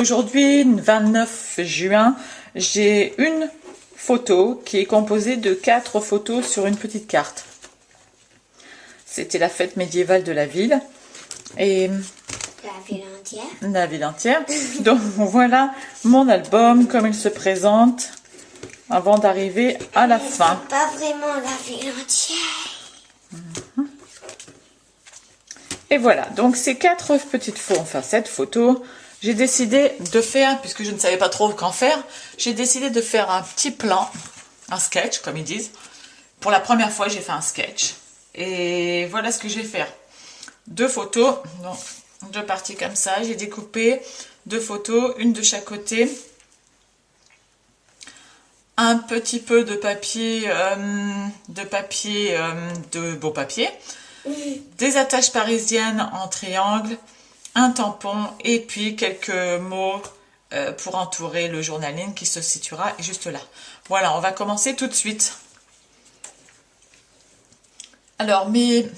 Aujourd'hui, 29 juin, j'ai une photo qui est composée de 4 photos sur une petite carte. C'était la fête médiévale de la ville. Et La ville entière. la ville entière. Donc voilà mon album, comme il se présente, avant d'arriver à la fin. C'est pas vraiment la ville entière. Et voilà, donc ces 4 petites photos, enfin cette photo, j'ai décidé de faire, puisque je ne savais pas trop qu'en faire, j'ai décidé de faire un petit plan, un sketch comme ils disent. Pour la première fois, j'ai fait un sketch. Et voilà ce que je vais faire. 2 photos, donc 2 parties comme ça. J'ai découpé 2 photos, une de chaque côté. Un petit peu de papier, de beau papier. Des attaches parisiennes en triangle, un tampon et puis quelques mots pour entourer le journaling qui se situera juste là. Voilà, on va commencer tout de suite. Alors, mes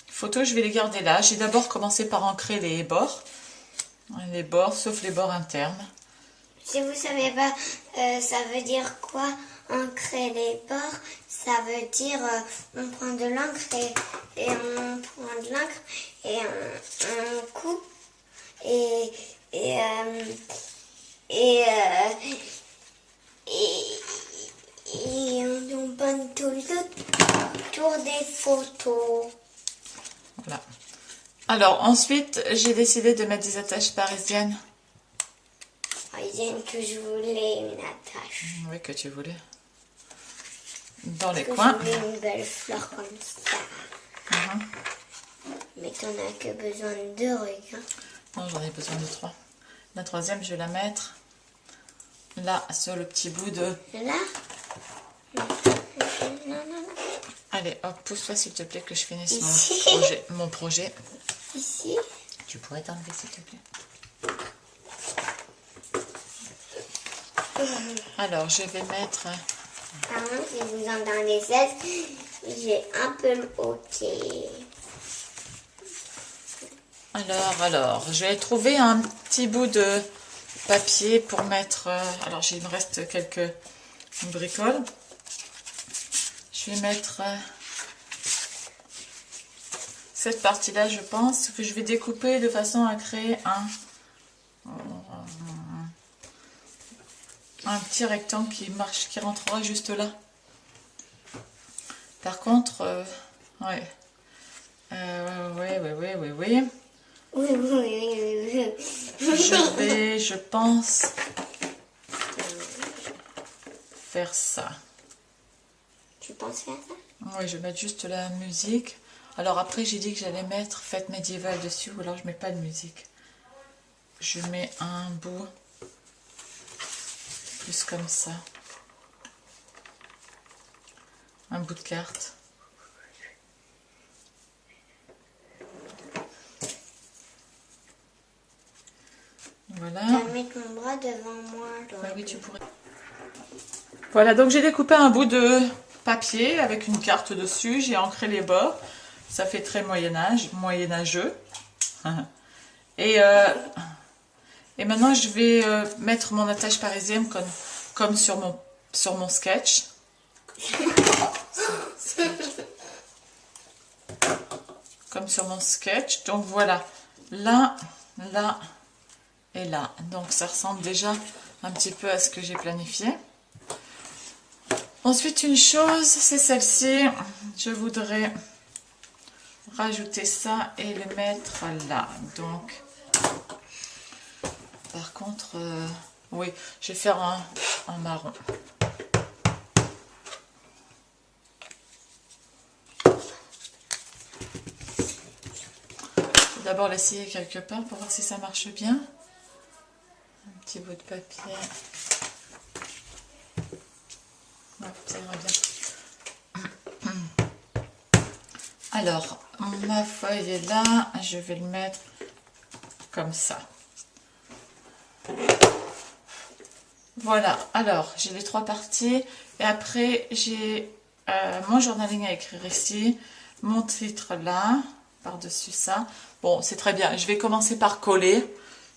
photos, je vais les garder là. J'ai d'abord commencé par ancrer les bords, sauf les bords internes. Si vous savez pas, ça veut dire quoi, ancrer les bords? Ça veut dire, on prend de l'encre et on prend de l'encre et on coupe et on peint tout le tour des photos. Voilà. Alors, ensuite, j'ai décidé de mettre des attaches parisiennes. Parisienne que je voulais une attache. Oui, que tu voulais. Dans les Que coins. je voulais une belle fleur comme ça. Mais t'en as que besoin de 2, regarde. Non, j'en ai besoin de 3. La troisième, je vais la mettre là, sur le petit bout de... Là? Non. Allez, hop, pousse-toi s'il te plaît que je finisse Ici. mon projet. Ici? Tu pourrais t'enlever s'il te plaît. Alors, je vais mettre... Pardon, si vous entendez ça, j'ai un peu le hoquet. Alors, je vais trouver un petit bout de papier pour mettre... alors, il me reste quelques bricoles. Je vais mettre cette partie-là, je pense, que je vais découper de façon à créer un petit rectangle qui rentrera juste là. Par contre, oui, je vais, je pense, faire ça. Tu penses faire ça? Oui, je vais mettre juste la musique. Alors après, j'ai dit que j'allais mettre fête médiévale dessus, ou alors je mets pas de musique. Je mets un bout plus comme ça. Un bout de carte. Voilà. Tu vas mettre mon bras devant moi. Bah oui, tu pourrais. Voilà, donc j'ai découpé un bout de papier avec une carte dessus. J'ai ancré les bords. Ça fait très moyenâgeux. Et maintenant, je vais mettre mon attache parisienne comme sur mon sketch. Comme sur mon sketch. Donc voilà, là et là. Donc ça ressemble déjà un petit peu à ce que j'ai planifié. Ensuite, une chose, c'est celle-ci. Je voudrais rajouter ça et le mettre là. Donc, par contre, oui, je vais faire un marron. Je vais d'abord l'essayer quelque part pour voir si ça marche bien. Un petit bout de papier. Ouais, ça ira bien. Alors, ma feuille est là, je vais le mettre comme ça. Voilà, alors j'ai les 3 parties et après j'ai mon journaling à écrire ici, mon titre là, par-dessus ça. Bon, c'est très bien, je vais commencer par coller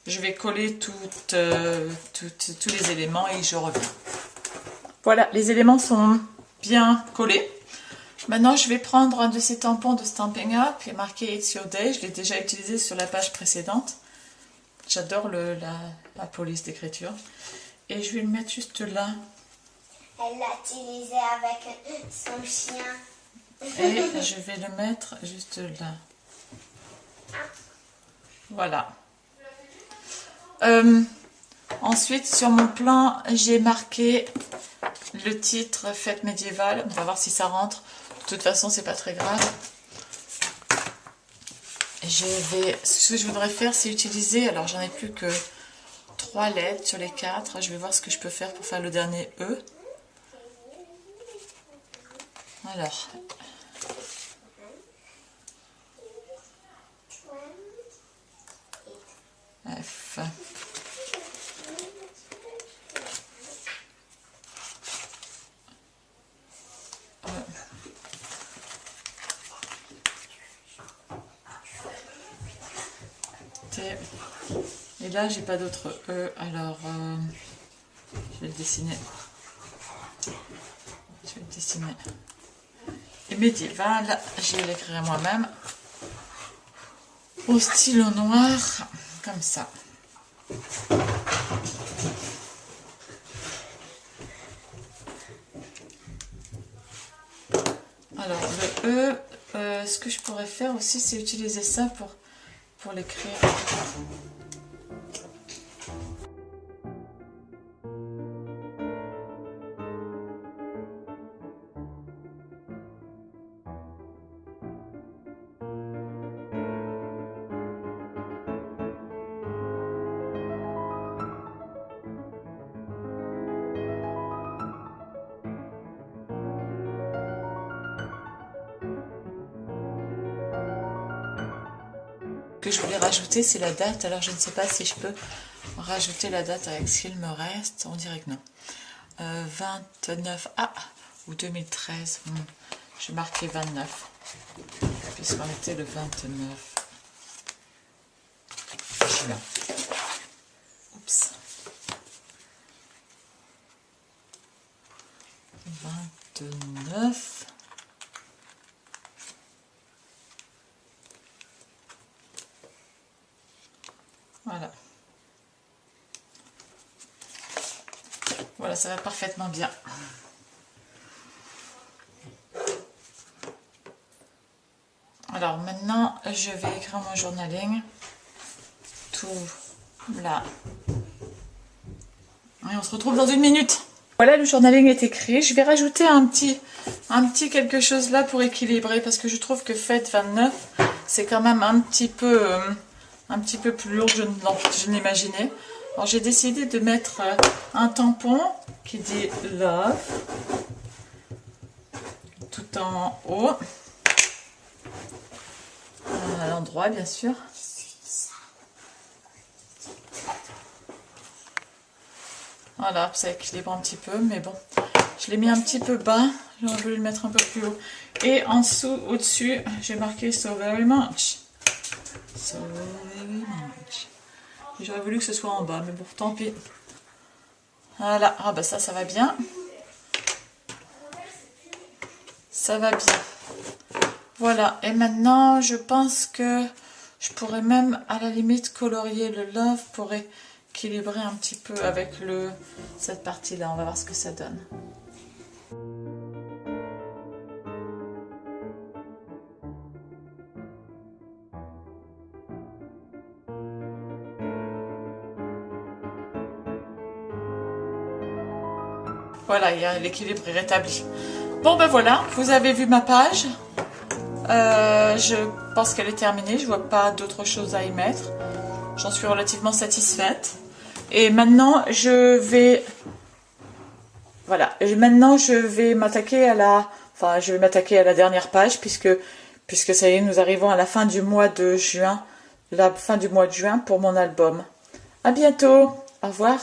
je vais coller tous les éléments et je reviens. Voilà, les éléments sont bien collés. Maintenant, je vais prendre un de ces tampons de Stampin' Up qui est marqué It's Your Day. Je l'ai déjà utilisé sur la page précédente. J'adore la police d'écriture. Et je vais le mettre juste là. Elle l'a utilisé avec son chien. Et je vais le mettre juste là. Voilà. Ensuite, sur mon plan, j'ai marqué le titre Fête médiévale. On va voir si ça rentre. De toute façon, c'est pas très grave. Ce que je voudrais faire, c'est utiliser, alors j'en ai plus que 3 lettres sur les 4. Je vais voir ce que je peux faire pour faire le dernier E. Alors. F. Et là, j'ai pas d'autre E, alors je vais le dessiner. Je vais le dessiner. Et médiéval, je vais l'écrire moi-même au stylo noir, comme ça. Alors, le E, ce que je pourrais faire aussi, c'est utiliser ça pour l'écrire. Que je voulais rajouter, c'est la date. Alors je ne sais pas si je peux rajouter la date avec ce qu'il me reste. On dirait que non. 29 ou 2013. Je vais marquer 29 puisqu'on était le 29 juin. Oups. 29. Voilà. Voilà, ça va parfaitement bien. Alors maintenant, je vais écrire mon journaling. Tout là. Et on se retrouve dans 1 minute. Voilà, le journaling est écrit. Je vais rajouter un petit quelque chose là pour équilibrer parce que je trouve que fête 29, c'est quand même un petit peu plus lourd que je n'imaginais. Alors j'ai décidé de mettre un tampon qui dit Love tout en haut, à l'endroit bien sûr. Voilà, ça équilibre un petit peu, mais bon, je l'ai mis un petit peu bas, j'aurais voulu le mettre un peu plus haut. Et en dessous, au-dessus, j'ai marqué So Very Much. So very much. J'aurais voulu que ce soit en bas, mais bon, tant pis. Voilà, ah bah ça va bien. Ça va bien. Voilà, et maintenant, je pense que je pourrais même, à la limite, colorier le love pour équilibrer un petit peu avec cette partie-là. On va voir ce que ça donne. Voilà, l'équilibre est rétabli. Bon ben voilà, vous avez vu ma page. Je pense qu'elle est terminée. Je vois pas d'autre chose à y mettre. J'en suis relativement satisfaite. Et maintenant, je vais m'attaquer à la dernière page puisque ça y est, nous arrivons à la fin du mois de juin, pour mon album. À bientôt. Au revoir.